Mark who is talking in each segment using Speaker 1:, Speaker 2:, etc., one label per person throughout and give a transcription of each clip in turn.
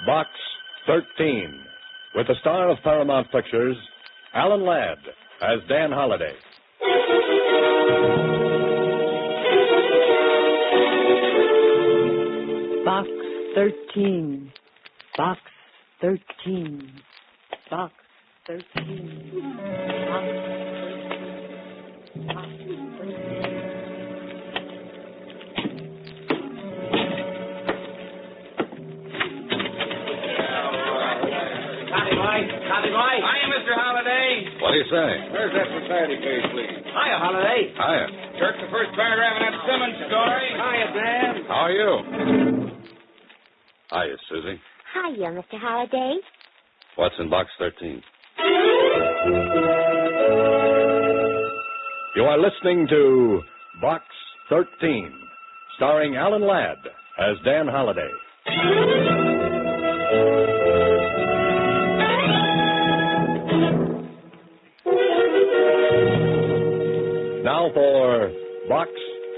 Speaker 1: Box 13, with the star of Paramount Pictures, Alan Ladd, as Dan Holliday.
Speaker 2: Box 13. Box 13. Box 13. Box 13.
Speaker 3: Copy, boy. Hiya, Mr. Holliday.
Speaker 1: What do you say?
Speaker 3: Where's that society page, please? Hiya, Holliday.
Speaker 1: Hiya.
Speaker 3: Jerk the first paragraph in that Simmons story. Hiya, Dan.
Speaker 1: How are you? Hiya, Suzi.
Speaker 4: Hiya, Mr. Holliday.
Speaker 1: What's in Box 13? You are listening to Box 13, starring Alan Ladd as Dan Holliday. Now for Box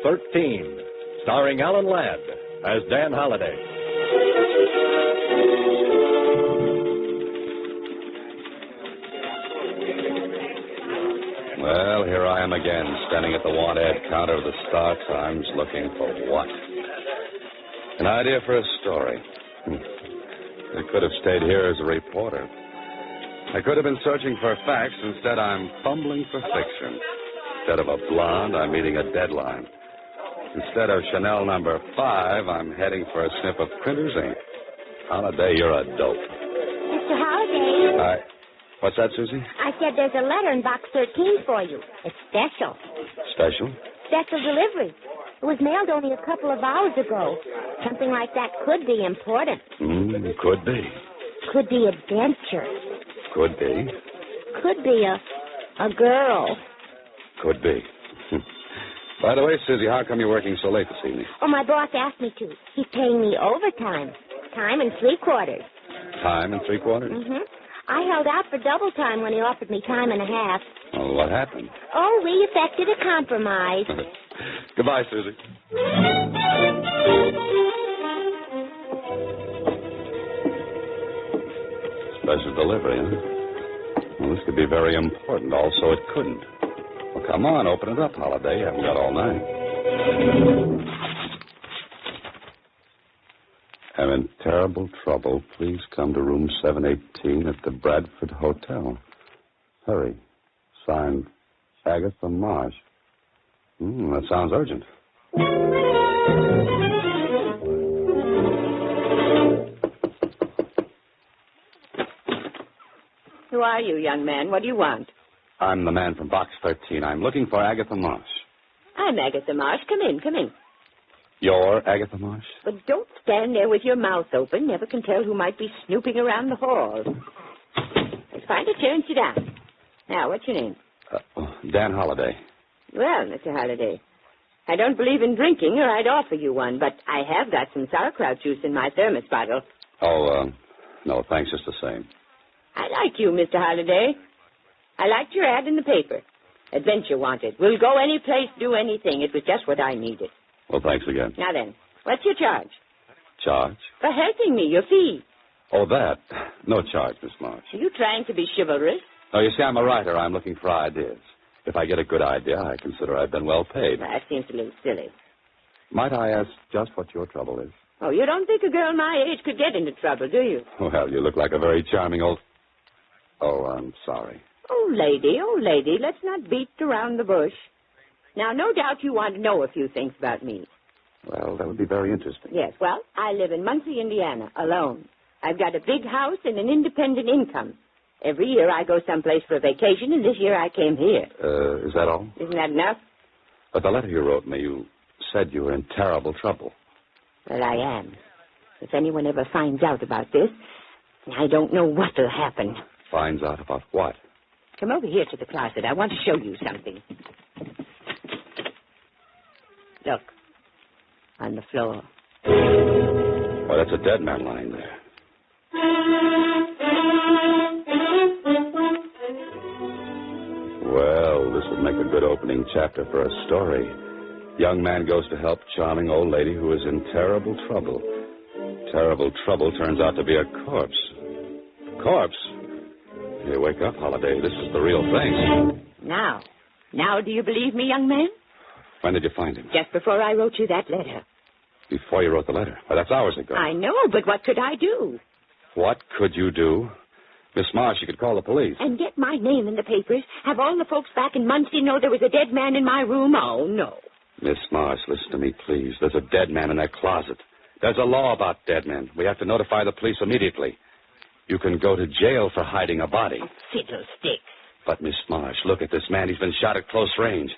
Speaker 1: 13, starring Alan Ladd as Dan Holliday. Well, here I am again, standing at the want ad counter of the Star Times, looking for what? An idea for a story. I could have stayed here as a reporter. I could have been searching for facts. Instead, I'm fumbling for fiction. Instead of a blonde, I'm meeting a deadline. Instead of Chanel number 5, I'm heading for a snip of printer's ink. Holliday, you're a dope.
Speaker 4: Mr. Holliday.
Speaker 1: What's that, Susie?
Speaker 4: I said there's a letter in Box 13 for you. It's special.
Speaker 1: Special?
Speaker 4: Special delivery. It was mailed only a couple of hours ago. Something like that could be important.
Speaker 1: Could be.
Speaker 4: Could be adventure.
Speaker 1: Could be.
Speaker 4: Could be a girl.
Speaker 1: Could be. By the way, Susie, how come you're working so late this evening?
Speaker 4: Oh, my boss asked me to. He's paying me overtime. Time and 3/4.
Speaker 1: Time and 3/4?
Speaker 4: Mm-hmm. I held out for double time when he offered me time and a half.
Speaker 1: Well, what happened?
Speaker 4: Oh, we effected a compromise.
Speaker 1: Goodbye, Susie. Special delivery, huh? Well, this could be very important. Also, it couldn't. Well, come on, open it up, Holliday. You haven't got all night. I'm in terrible trouble. Please come to room 718 at the Bradford Hotel. Hurry. Signed, Agatha Marsh. That sounds urgent.
Speaker 2: Who are you, young man? What do you want?
Speaker 1: I'm the man from Box 13. I'm looking for Agatha Marsh.
Speaker 2: I'm Agatha Marsh. Come in, come in.
Speaker 1: You're Agatha Marsh?
Speaker 2: But don't stand there with your mouth open. Never can tell who might be snooping around the hall. Let's find a chair and sit down. Now, what's your name?
Speaker 1: Dan Holliday.
Speaker 2: Well, Mr. Holliday, I don't believe in drinking, or I'd offer you one, but I have got some sauerkraut juice in my thermos bottle.
Speaker 1: Oh, no, thanks just the same.
Speaker 2: I like you, Mr. Holliday. I liked your ad in the paper. Adventure wanted. We'll go any place, do anything. It was just what I needed.
Speaker 1: Well, thanks again.
Speaker 2: Now then, what's your charge?
Speaker 1: Charge?
Speaker 2: For helping me, your fee.
Speaker 1: Oh, that. No charge, Miss Marsh.
Speaker 2: Are you trying to be chivalrous?
Speaker 1: No, you see, I'm a writer. I'm looking for ideas. If I get a good idea, I consider I've been well paid.
Speaker 2: That seems a little silly.
Speaker 1: Might I ask just what your trouble is?
Speaker 2: Oh, you don't think a girl my age could get into trouble, do you?
Speaker 1: Well, you look like a very charming old... Oh, I'm sorry.
Speaker 2: Oh, lady, let's not beat around the bush. Now, no doubt you want to know a few things about me.
Speaker 1: Well, that would be very interesting.
Speaker 2: Yes, well, I live in Muncie, Indiana, alone. I've got a big house and an independent income. Every year I go someplace for a vacation, and this year I came here.
Speaker 1: Is that all?
Speaker 2: Isn't that enough?
Speaker 1: But the letter you wrote me, you said you were in terrible trouble.
Speaker 2: Well, I am. If anyone ever finds out about this, I don't know what will happen.
Speaker 1: Finds out about what?
Speaker 2: Come over here to the closet. I want to show you something. Look. On the floor.
Speaker 1: Well, that's a dead man lying there. Well, this would make a good opening chapter for a story. Young man goes to help charming old lady who is in terrible trouble. Terrible trouble turns out to be a corpse. Corpse? Here, wake up, Holiday. This is the real thing.
Speaker 2: Now do you believe me, young man?
Speaker 1: When did you find him?
Speaker 2: Just before I wrote you that letter.
Speaker 1: Before you wrote the letter? Well, that's hours ago.
Speaker 2: I know, but what could I do?
Speaker 1: What could you do? Miss Marsh, you could call the police.
Speaker 2: And get my name in the papers? Have all the folks back in Muncie know there was a dead man in my room? Oh, no.
Speaker 1: Miss Marsh, listen to me, please. There's a dead man in that closet. There's a law about dead men. We have to notify the police immediately. You can go to jail for hiding a body.
Speaker 2: Oh, fiddlesticks.
Speaker 1: But, Miss Marsh, look at this man. He's been shot at close range.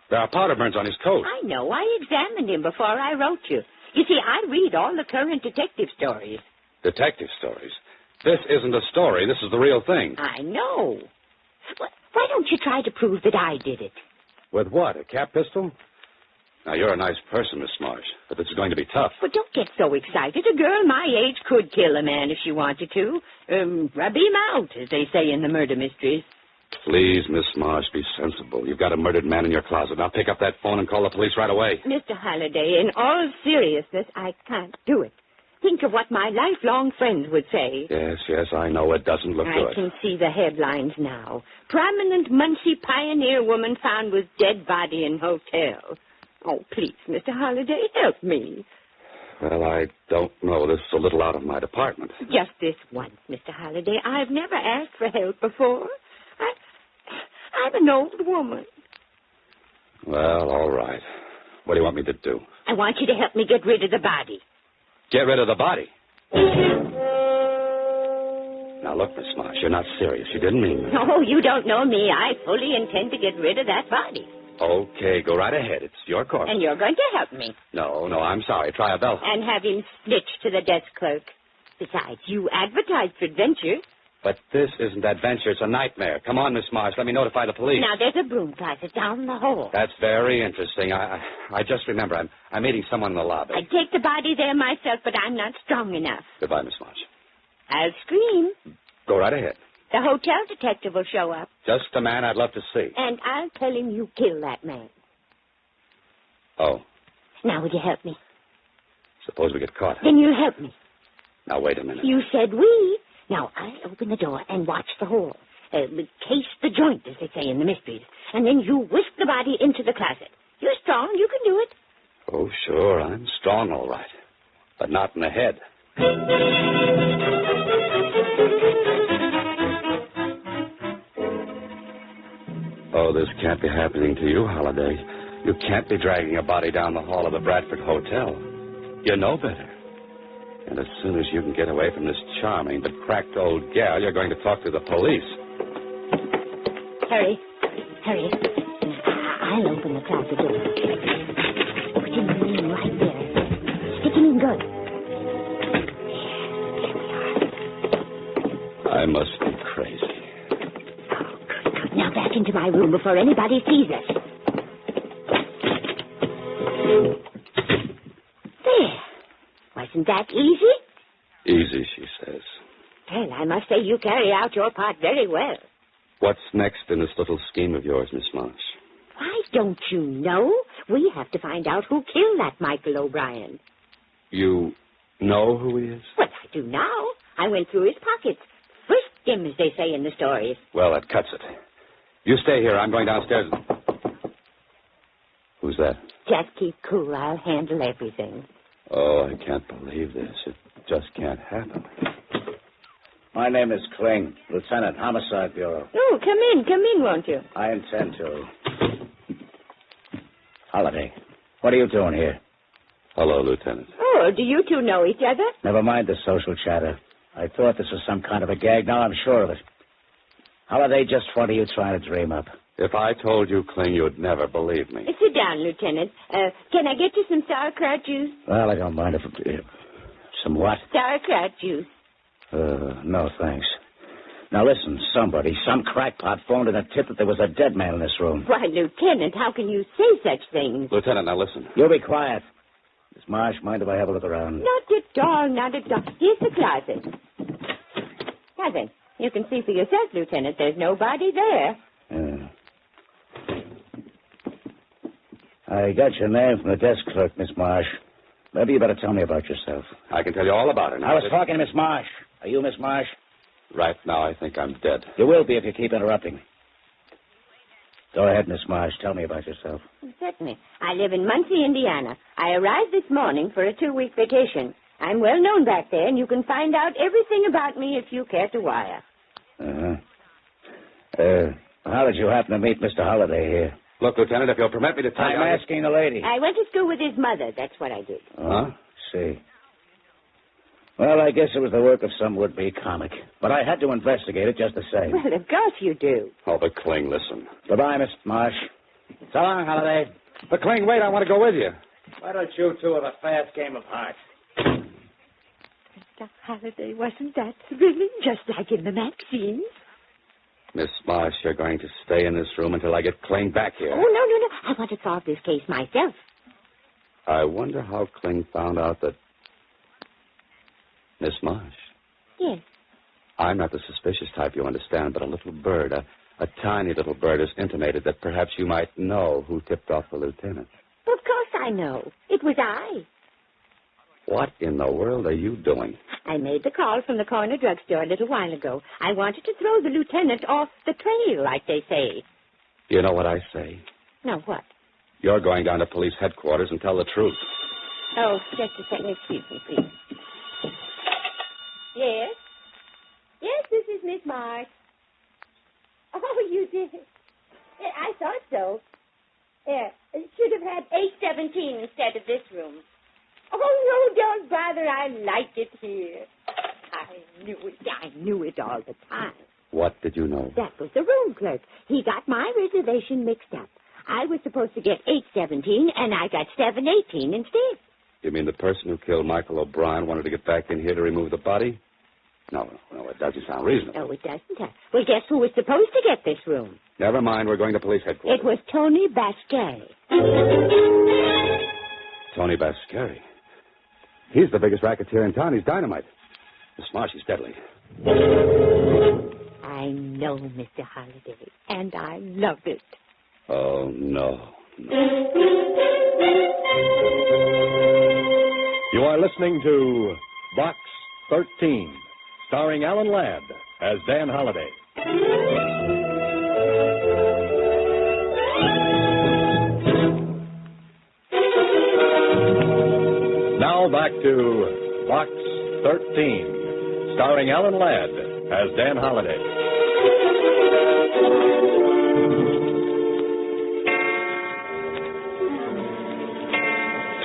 Speaker 1: There are powder burns on his coat.
Speaker 2: I know. I examined him before I wrote you. You see, I read all the current detective stories.
Speaker 1: Detective stories? This isn't a story. This is the real thing.
Speaker 2: I know. Why don't you try to prove that I did it?
Speaker 1: With what, a cap pistol? Now, you're a nice person, Miss Marsh, but this is going to be tough.
Speaker 2: But don't get so excited. A girl my age could kill a man if she wanted to. Rub him out, as they say in the murder mysteries.
Speaker 1: Please, Miss Marsh, be sensible. You've got a murdered man in your closet. Now pick up that phone and call the police right away.
Speaker 2: Mr. Halliday, in all seriousness, I can't do it. Think of what my lifelong friends would say.
Speaker 1: Yes, I know it doesn't look good.
Speaker 2: I can see the headlines now. Prominent Muncie pioneer woman found with dead body in hotel. Oh, please, Mr. Halliday, help me.
Speaker 1: Well, I don't know. This is a little out of my department.
Speaker 2: Just this once, Mr. Halliday. I've never asked for help before. I'm an old woman.
Speaker 1: Well, all right. What do you want me to do?
Speaker 2: I want you to help me get rid of the body.
Speaker 1: Get rid of the body? Now, look, Miss Marsh, you're not serious. You didn't mean that.
Speaker 2: Oh, you don't know me. I fully intend to get rid of that body.
Speaker 1: Okay, go right ahead. It's your course.
Speaker 2: And you're going to help me.
Speaker 1: No, I'm sorry. Try a bell.
Speaker 2: And have him snitch to the desk clerk. Besides, you advertised for adventure.
Speaker 1: But this isn't adventure. It's a nightmare. Come on, Miss Marsh. Let me notify the police.
Speaker 2: Now, there's a broom closet down the hall.
Speaker 1: That's very interesting. I just remember I'm meeting someone in the lobby.
Speaker 2: I'd take the body there myself, but I'm not strong enough.
Speaker 1: Goodbye, Miss Marsh.
Speaker 2: I'll scream.
Speaker 1: Go right ahead.
Speaker 2: The hotel detective will show up.
Speaker 1: Just a man I'd love to see.
Speaker 2: And I'll tell him you killed that man.
Speaker 1: Oh.
Speaker 2: Now, would you help me?
Speaker 1: Suppose we get caught.
Speaker 2: Then you'll help me.
Speaker 1: Now, wait a minute.
Speaker 2: You said we. Now, I'll open the door and watch the hole. Case the joint, as they say in the mysteries. And then you whisk the body into the closet. You're strong. You can do it.
Speaker 1: Oh, sure. I'm strong, all right. But not in the head. Oh, this can't be happening to you, Holiday. You can't be dragging a body down the hall of the Bradford Hotel. You know better. And as soon as you can get away from this charming but cracked old gal, you're going to talk to the police.
Speaker 2: Hurry. I'll open the closet door. Put him in right there. Stick him in good. There we are.
Speaker 1: I must be crazy.
Speaker 2: Oh, good. Now back into my room before anybody sees us. There. Wasn't that easy?
Speaker 1: Easy, she says.
Speaker 2: Well, I must say you carry out your part very well.
Speaker 1: What's next in this little scheme of yours, Miss Marsh?
Speaker 2: Why, don't you know? We have to find out who killed that Michael O'Brien.
Speaker 1: You know who he is?
Speaker 2: Well, I do now. I went through his pockets. Frisked him, as they say in the stories.
Speaker 1: Well, that cuts it. You stay here. I'm going downstairs. Who's that?
Speaker 2: Just keep cool. I'll handle everything.
Speaker 1: Oh, I can't believe this. It just can't happen.
Speaker 3: My name is Kling, Lieutenant, Homicide Bureau.
Speaker 2: Oh, come in, won't you?
Speaker 3: I intend to. Holiday, what are you doing here?
Speaker 1: Hello, Lieutenant.
Speaker 2: Oh, do you two know each other?
Speaker 3: Never mind the social chatter. I thought this was some kind of a gag. Now I'm sure of it. Holiday, just what are you trying to dream up?
Speaker 1: If I told you, Kling, you'd never believe me.
Speaker 2: Sit down, Lieutenant. Can I get you some sauerkraut juice?
Speaker 3: Well, I don't mind if... some what?
Speaker 2: Sauerkraut juice.
Speaker 3: No, thanks. Now, listen, some crackpot phoned in a tip that there was a dead man in this room.
Speaker 2: Why, Lieutenant, how can you say such things?
Speaker 1: Lieutenant, now listen.
Speaker 3: You be quiet. Miss Marsh, mind if I have a look around?
Speaker 2: Not at all, not at all. Here's the closet. Now then, you can see for yourself, Lieutenant, there's nobody there.
Speaker 3: I got your name from the desk clerk, Miss Marsh. Maybe you better tell me about yourself.
Speaker 1: I can tell you all about it.
Speaker 3: I was talking to Miss Marsh. Are you Miss Marsh?
Speaker 1: Right now, I think I'm dead.
Speaker 3: You will be if you keep interrupting me. Go ahead, Miss Marsh. Tell me about yourself.
Speaker 2: Certainly. I live in Muncie, Indiana. I arrived this morning for a 2-week vacation. I'm well known back there, and you can find out everything about me if you care to wire.
Speaker 3: How did you happen to meet Mr. Holliday here?
Speaker 1: Look, Lieutenant, if you'll permit me to tell you...
Speaker 3: I'm asking the lady.
Speaker 2: I went to school with his mother. That's what I did.
Speaker 3: Huh? See. Well, I guess it was the work of some would-be comic. But I had to investigate it just the same.
Speaker 2: Well, of course you do.
Speaker 1: Oh, but Kling, listen.
Speaker 3: Goodbye, Miss Marsh. So long, Holliday.
Speaker 1: But Kling, wait, I want to go with you.
Speaker 3: Why don't you two have a fast game of hearts?
Speaker 2: Mr. Holliday, wasn't that thrilling? Just like in the magazines.
Speaker 1: Miss Marsh, you're going to stay in this room until I get Kling back here.
Speaker 2: Oh, no. I want to solve this case myself.
Speaker 1: I wonder how Kling found out that... Miss Marsh.
Speaker 2: Yes.
Speaker 1: I'm not the suspicious type, you understand, but a little bird, a tiny little bird, has intimated that perhaps you might know who tipped off the lieutenant.
Speaker 2: Of course I know. It was I.
Speaker 1: What in the world are you doing?
Speaker 2: I made the call from the corner drugstore a little while ago. I wanted to throw the lieutenant off the trail, like they say.
Speaker 1: You know what I say?
Speaker 2: No, what?
Speaker 1: You're going down to police headquarters and tell the truth.
Speaker 2: Oh, just a second. Excuse me, please. Yes? Yes, this is Miss Marsh. Oh, you did? Yeah, I thought so. Yeah, it should have had 817 instead of this room. Oh, no, don't bother. I like it here. I knew it all the time.
Speaker 1: What did you know?
Speaker 2: That was the room clerk. He got my reservation mixed up. I was supposed to get 817, and I got 718 instead.
Speaker 1: You mean the person who killed Michael O'Brien wanted to get back in here to remove the body? No, it doesn't sound reasonable.
Speaker 2: No, it doesn't. Well, guess who was supposed to get this room?
Speaker 1: Never mind, we're going to police headquarters.
Speaker 2: It was Tony Bascari.
Speaker 1: Tony Bascari? He's the biggest racketeer in town. He's dynamite. Miss Marsh, he's deadly.
Speaker 2: I know, Mr. Holliday, and I love it.
Speaker 1: Oh, no.
Speaker 5: You are listening to Box 13, starring Alan Ladd as Dan Holliday. Now back to Box 13, starring Alan Ladd as Dan Holliday.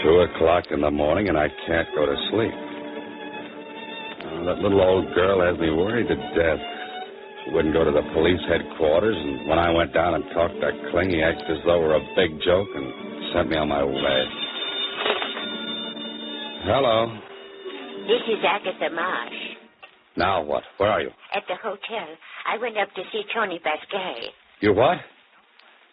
Speaker 1: $2:00 in the morning, and I can't go to sleep. Oh, that little old girl has me worried to death. She wouldn't go to the police headquarters, and when I went down and talked to Kling, he acted as though it were a big joke and sent me on my way. Hello.
Speaker 2: This is Agatha Marsh.
Speaker 1: Now what? Where are you?
Speaker 2: At the hotel. I went up to see Tony Bascari.
Speaker 1: You what?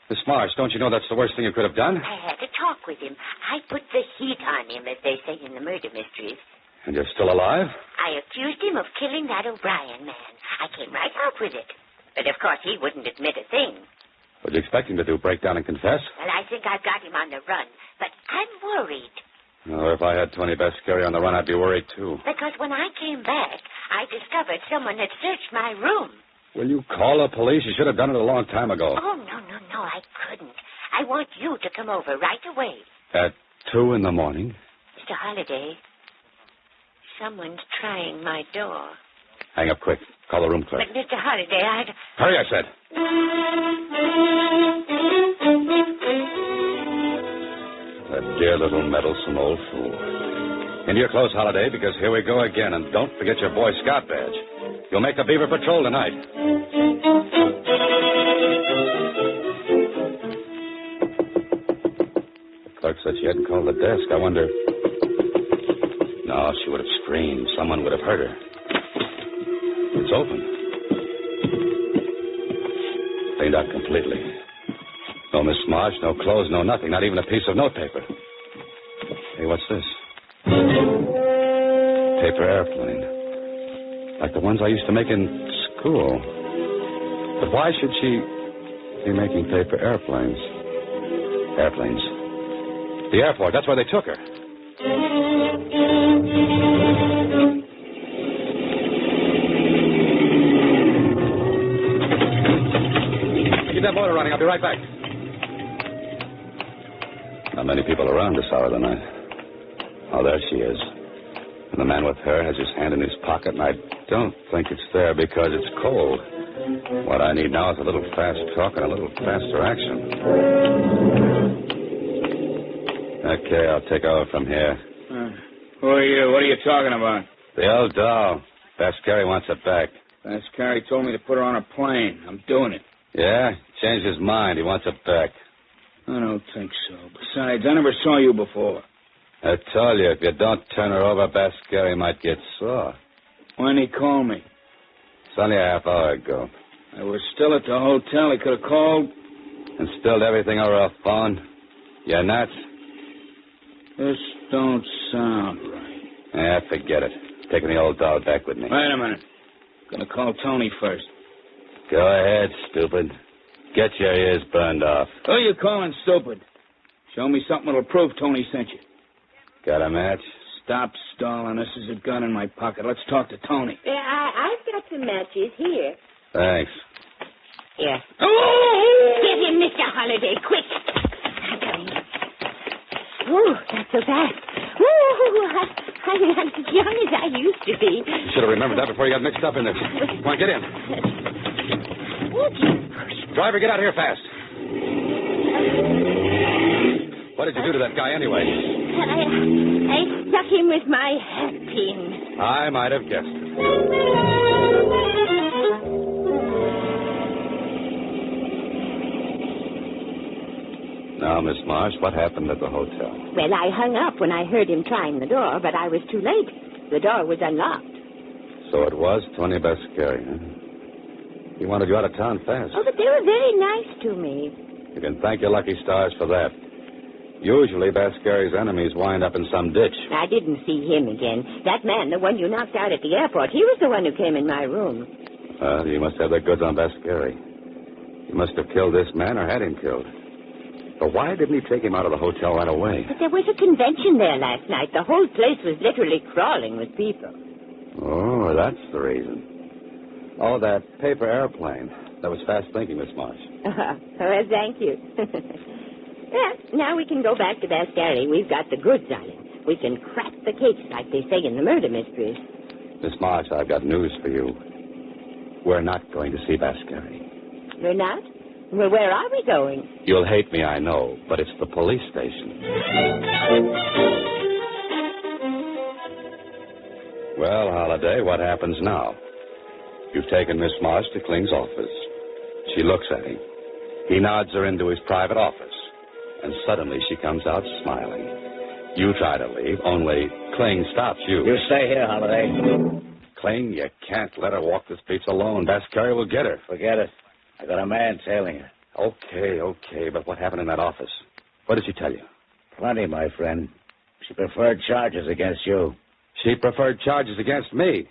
Speaker 1: Miss Marsh, don't you know that's the worst thing you could have done?
Speaker 2: I had a talk with him. I put the heat on him, as they say in the murder mysteries.
Speaker 1: And you're still alive?
Speaker 2: I accused him of killing that O'Brien man. I came right out with it. But, of course, he wouldn't admit a thing.
Speaker 1: What do you expect him to do, break down and confess?
Speaker 2: Well, I think I've got him on the run. But I'm worried.
Speaker 1: Oh, if I had Tony Bascari on the run, I'd be worried, too.
Speaker 2: Because when I came back, I discovered someone had searched my room.
Speaker 1: Will you call the police? You should have done it a long time ago.
Speaker 2: Oh, no, I couldn't. I want you to come over right away.
Speaker 1: At 2 in the morning?
Speaker 2: Mr. Holliday, someone's trying my door.
Speaker 1: Hang up quick. Call the room clerk.
Speaker 2: But, Mr. Holliday,
Speaker 1: Hurry, I said. That dear little meddlesome old fool. Into your clothes, Holliday, because here we go again. And don't forget your Boy Scout badge. You'll make the Beaver Patrol tonight. The clerk said she hadn't called the desk. I wonder... No, she would have screamed. Someone would have heard her. It's open. Cleaned out completely. No Miss Marsh, no clothes, no nothing, not even a piece of notepaper. Hey, what's this? Paper airplane. Like the ones I used to make in school. But why should she be making paper airplanes? Airplanes. The airport. That's where they took her. Keep that motor running. I'll be right back. Not many people around this hour of the night. Oh, there she is. And the man with her has his hand in his pocket, and I don't think it's there because it's cold. What I need now is a little fast talk and a little faster action. Okay, I'll take over from here.
Speaker 6: Who are you? What are you talking about?
Speaker 1: The old doll. Vascari wants it back.
Speaker 6: Vascari told me to put her on a plane. I'm doing it.
Speaker 1: Yeah? Changed his mind. He wants it back.
Speaker 6: I don't think so. Besides, I never saw you before.
Speaker 1: I told you, if you don't turn her over, Vascari might get sore.
Speaker 6: When did he call me?
Speaker 1: It's only a half hour ago.
Speaker 6: I was still at the hotel. He could have called.
Speaker 1: And stilled everything over a phone? You're nuts?
Speaker 6: This don't sound right.
Speaker 1: Yeah, forget it. Taking the old doll back with me.
Speaker 6: Wait a minute. Gonna call Tony first.
Speaker 1: Go ahead, stupid. Get your ears burned off.
Speaker 6: Who are you calling stupid? Show me something that'll prove Tony sent you.
Speaker 1: Got a match?
Speaker 6: Stop stalling. This is a gun in my pocket. Let's talk to Tony.
Speaker 2: I've got some matches here.
Speaker 1: Thanks.
Speaker 2: Here.
Speaker 6: Oh!
Speaker 2: Get him, Mr. Holliday, quick. Oh, not so fast. I'm not as young as I used to be.
Speaker 1: You should have remembered that before you got mixed up in this. Come on, get in. Driver, get out of here fast. What did you do to that guy anyway?
Speaker 2: I stuck him with my hat pin.
Speaker 1: I might have guessed it. Now, Miss Marsh, what happened at the hotel?
Speaker 2: Well, I hung up when I heard him trying the door, but I was too late. The door was unlocked.
Speaker 1: So it was Tony Vascari, huh? He wanted you out of town fast.
Speaker 2: Oh, but they were very nice to me.
Speaker 1: You can thank your lucky stars for that. Usually, Vascari's enemies wind up in some ditch.
Speaker 2: I didn't see him again. That man, the one you knocked out at the airport, he was the one who came in my room.
Speaker 1: Well, you must have the goods on Vascari. You must have killed this man or had him killed. But why didn't he take him out of the hotel right away?
Speaker 2: But there was a convention there last night. The whole place was literally crawling with people.
Speaker 1: Oh, that's the reason. Oh, that paper airplane. That was fast thinking, Miss Marsh.
Speaker 2: Well, thank you. Yeah, now we can go back to Vascari. We've got the goods on him. We can crack the case, like they say in the murder mysteries.
Speaker 1: Miss Marsh, I've got news for you. We're not going to see Vascari.
Speaker 2: We're not? Well, where are we going?
Speaker 1: You'll hate me, I know, but it's the police station. Well, Holliday, what happens now? You've taken Miss Marsh to Kling's office. She looks at him. He nods her into his private office. And suddenly she comes out smiling. You try to leave, only Kling stops you.
Speaker 3: You stay here, Holliday.
Speaker 1: Kling, you can't let her walk the streets alone. Vascari will get her.
Speaker 3: Forget it. I got a man tailing her.
Speaker 1: Okay, but what happened in that office? What did she tell you?
Speaker 3: Plenty, my friend. She preferred charges against you.
Speaker 1: She preferred charges against me.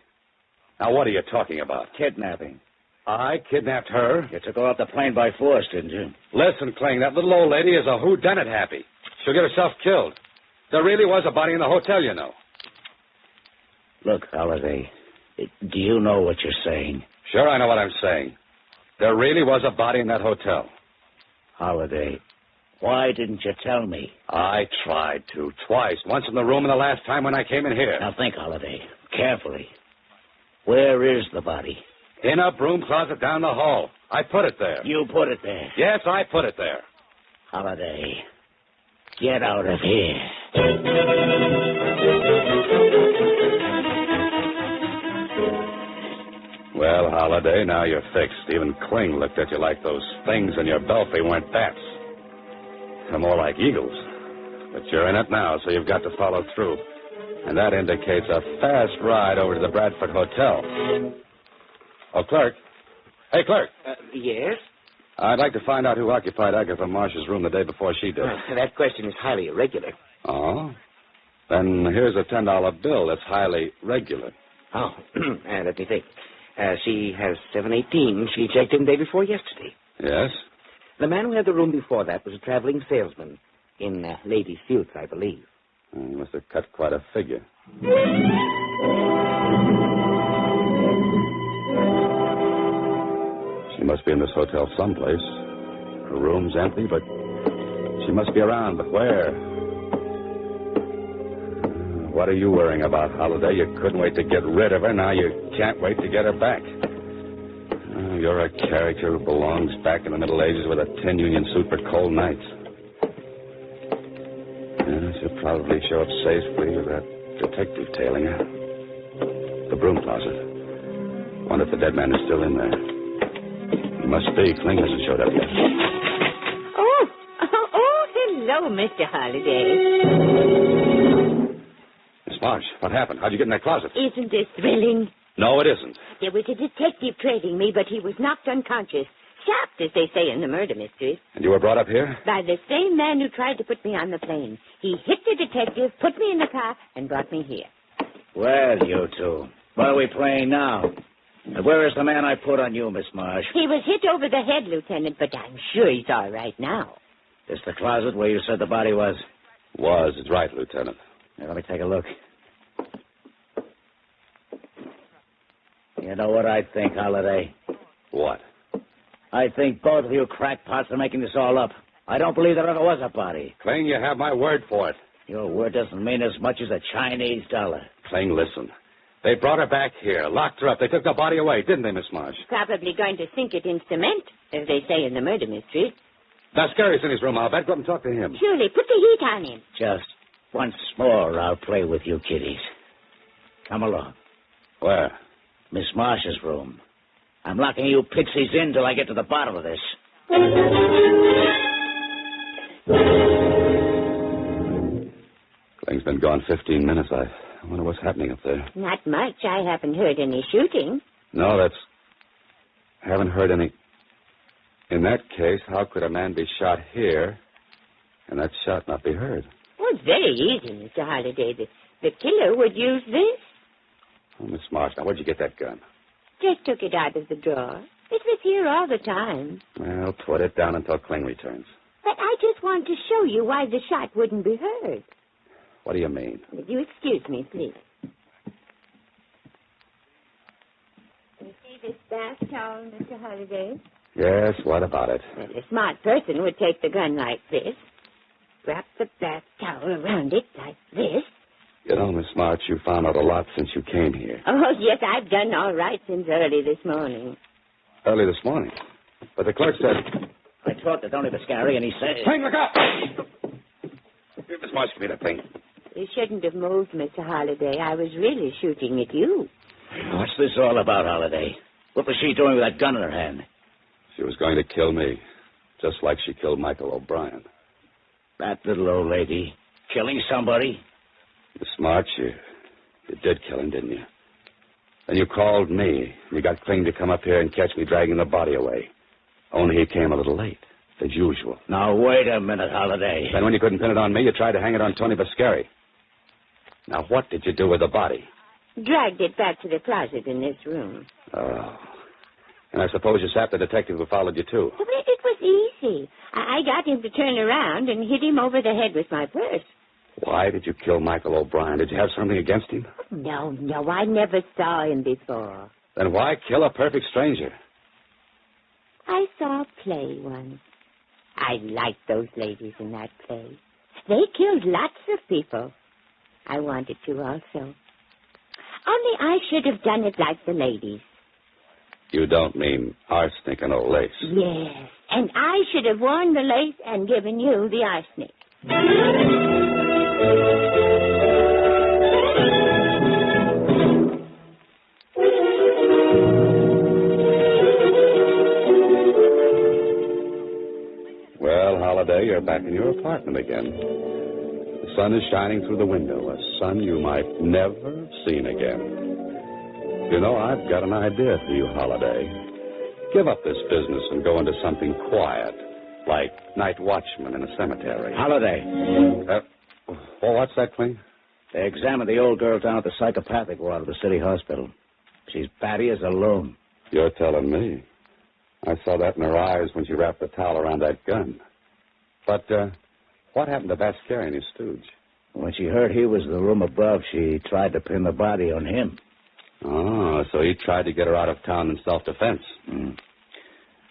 Speaker 1: Now, what are you talking about?
Speaker 3: Kidnapping.
Speaker 1: I kidnapped her?
Speaker 3: You took her off the plane by force, didn't you?
Speaker 1: Listen, Kling, that little old lady is a whodunit happy. She'll get herself killed. There really was a body in the hotel, you know.
Speaker 3: Look, Holliday, do you know what you're saying?
Speaker 1: Sure, I know what I'm saying. There really was a body in that hotel.
Speaker 3: Holliday, why didn't you tell me?
Speaker 1: I tried to, twice. Once in the room and the last time when I came in here.
Speaker 3: Now think, Holliday, carefully. Where is the body?
Speaker 1: In a broom closet down the hall. I put it there.
Speaker 3: You put it there?
Speaker 1: Yes, I put it there.
Speaker 3: Holliday, get out of here.
Speaker 1: Well, Holliday, now you're fixed. Even Kling looked at you like those things in your belfry weren't bats. They're more like eagles. But you're in it now, so you've got to follow through. And that indicates a fast ride over to the Bradford Hotel. Oh, clerk. Hey, clerk.
Speaker 7: Yes?
Speaker 1: I'd like to find out who occupied Agatha Marsh's room the day before she did.
Speaker 7: That question is highly irregular.
Speaker 1: Oh? Then here's a $10 bill that's highly regular.
Speaker 7: Oh, let me think. She has 718. She checked in day before yesterday.
Speaker 1: Yes?
Speaker 7: The man who had the room before that was a traveling salesman. In ladies' suits, I believe.
Speaker 1: You must have cut quite a figure. She must be in this hotel someplace. Her room's empty, but she must be around. But where? What are you worrying about, Holiday? You couldn't wait to get rid of her. Now you can't wait to get her back. You're a character who belongs back in the Middle Ages with a tin union suit for cold nights. Yeah, she'll probably show up safely with that detective tailing her. The broom closet. Wonder if the dead man is still in there. He must be. Kling hasn't showed up yet.
Speaker 2: Oh, hello, Mr. Holliday.
Speaker 1: Miss Marsh, what happened? How'd you get in that closet?
Speaker 2: Isn't this thrilling?
Speaker 1: No, it isn't.
Speaker 2: There was a detective trailing me, but he was knocked unconscious. Shapped, as they say in the murder mysteries.
Speaker 1: And you were brought up here?
Speaker 2: By the same man who tried to put me on the plane. He hit the detective, put me in the car, and brought me here.
Speaker 3: Well, you two, what are we playing now? And where is the man I put on you, Miss Marsh?
Speaker 2: He was hit over the head, Lieutenant, but I'm sure he's all right now.
Speaker 3: This the closet where you said the body was?
Speaker 1: Was. It's right, Lieutenant.
Speaker 3: Here, let me take a look. You know what I think, Holiday?
Speaker 1: What?
Speaker 3: I think both of you crackpots are making this all up. I don't believe there ever was a body.
Speaker 1: Kling, you have my word for it.
Speaker 3: Your word doesn't mean as much as a Chinese dollar.
Speaker 1: Kling, listen. They brought her back here, locked her up. They took the body away, didn't they, Miss Marsh?
Speaker 2: Probably going to sink it in cement, as they say in the murder mysteries.
Speaker 1: Now, Scary's in his room, I'll bet. Go up and talk to him.
Speaker 2: Surely, put the heat on him.
Speaker 3: Just once more, I'll play with you kiddies. Come along.
Speaker 1: Where?
Speaker 3: Miss Marsh's room. I'm locking you pixies in till I get to the bottom of this.
Speaker 1: Kling's been gone 15 minutes. I wonder what's happening up there.
Speaker 2: Not much. I haven't heard any shooting.
Speaker 1: No, that's... Haven't heard any... In that case, how could a man be shot here and that shot not be heard?
Speaker 2: Well, it's very easy, Mr. Holliday. The killer would use this.
Speaker 1: Oh, Miss Marsh, now where'd you get that gun?
Speaker 2: Just took it out of the drawer. It was here all the time.
Speaker 1: Well, put it down until Kling returns.
Speaker 2: But I just want to show you why the shot wouldn't be heard.
Speaker 1: What do you mean?
Speaker 2: Would you excuse me, please? You see this bath towel, Mr. Holliday?
Speaker 1: Yes, what about it?
Speaker 2: Well, a smart person would take the gun like this, wrap the bath towel around it like this.
Speaker 1: You know, Miss March, you found out a lot since you came here.
Speaker 2: Oh, yes, I've done all right since early this morning.
Speaker 1: Early this morning? But the clerk said...
Speaker 3: I talked to Tony Biscari, and he said...
Speaker 1: Kling, look out! Miss March, give me that thing.
Speaker 2: You shouldn't have moved, Mr. Holliday. I was really shooting at you.
Speaker 3: What's this all about, Holiday? What was she doing with that gun in her hand?
Speaker 1: She was going to kill me, just like she killed Michael O'Brien.
Speaker 3: That little old lady killing somebody?
Speaker 1: Miss March, you did kill him, didn't you? Then you called me. You got Kling to come up here and catch me dragging the body away. Only he came a little late, as usual.
Speaker 3: Now, wait a minute, Holiday.
Speaker 1: Then when you couldn't pin it on me, you tried to hang it on Tony Biscari. Now, what did you do with the body?
Speaker 2: Dragged it back to the closet in this room.
Speaker 1: Oh. And I suppose you sapped the detective who followed you, too.
Speaker 2: Well, it was easy. I got him to turn around and hit him over the head with my purse.
Speaker 1: Why did you kill Michael O'Brien? Did you have something against him?
Speaker 2: No, I never saw him before.
Speaker 1: Then why kill a perfect stranger?
Speaker 2: I saw a play once. I liked those ladies in that play. They killed lots of people. I wanted to also. Only I should have done it like the ladies.
Speaker 1: You don't mean arsenic and old lace?
Speaker 2: Yes, and I should have worn the lace and given you the arsenic.
Speaker 1: Well, Holiday, you're back in your apartment again. The sun is shining through the window, a sun you might never have seen again. You know, I've got an idea for you, Holiday. Give up this business and go into something quiet, like night watchman in a cemetery.
Speaker 3: Holiday.
Speaker 1: What's that, Kling?
Speaker 3: They examined the old girl down at the psychopathic ward of the city hospital. She's batty as a loon.
Speaker 1: You're telling me. I saw that in her eyes when she wrapped the towel around that gun. But What happened to Bascarian, his stooge?
Speaker 3: When she heard he was in the room above, she tried to pin the body on him.
Speaker 1: Oh, so he tried to get her out of town in self-defense.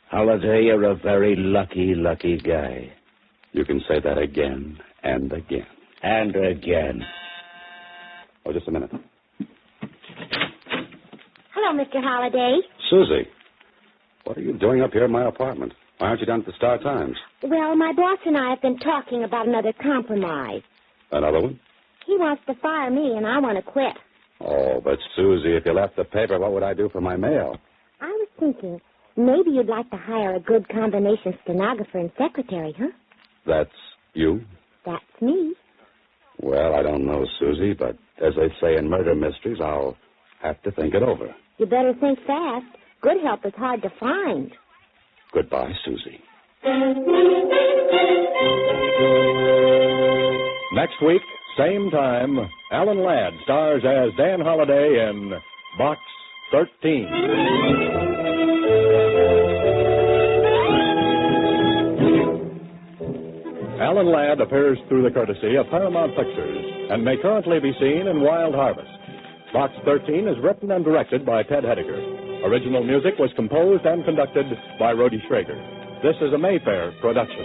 Speaker 3: Holiday, you're a very lucky guy.
Speaker 1: You can say that again and again.
Speaker 3: And again.
Speaker 1: Oh, just a minute.
Speaker 4: Hello, Mr. Holiday.
Speaker 1: Suzi, what are you doing up here in my apartment? Why aren't you down at the Star-Times?
Speaker 4: Well, my boss and I have been talking about another compromise.
Speaker 1: Another one?
Speaker 4: He wants to fire me, and I want to quit.
Speaker 1: Oh, but Suzi, if you left the paper, what would I do for my mail?
Speaker 4: I was thinking, maybe you'd like to hire a good combination stenographer and secretary, huh?
Speaker 1: That's you?
Speaker 4: That's me.
Speaker 1: Well, I don't know, Suzi, but as they say in murder mysteries, I'll have to think it over.
Speaker 4: You better think fast. Good help is hard to find.
Speaker 1: Goodbye, Suzi.
Speaker 5: Next week, same time, Alan Ladd stars as Dan Holliday in Box 13. Alan Ladd appears through the courtesy of Paramount Pictures and may currently be seen in Wild Harvest. Box 13 is written and directed by Ted Hediger. Original music was composed and conducted by Rhodey Schrager. This is a Mayfair production.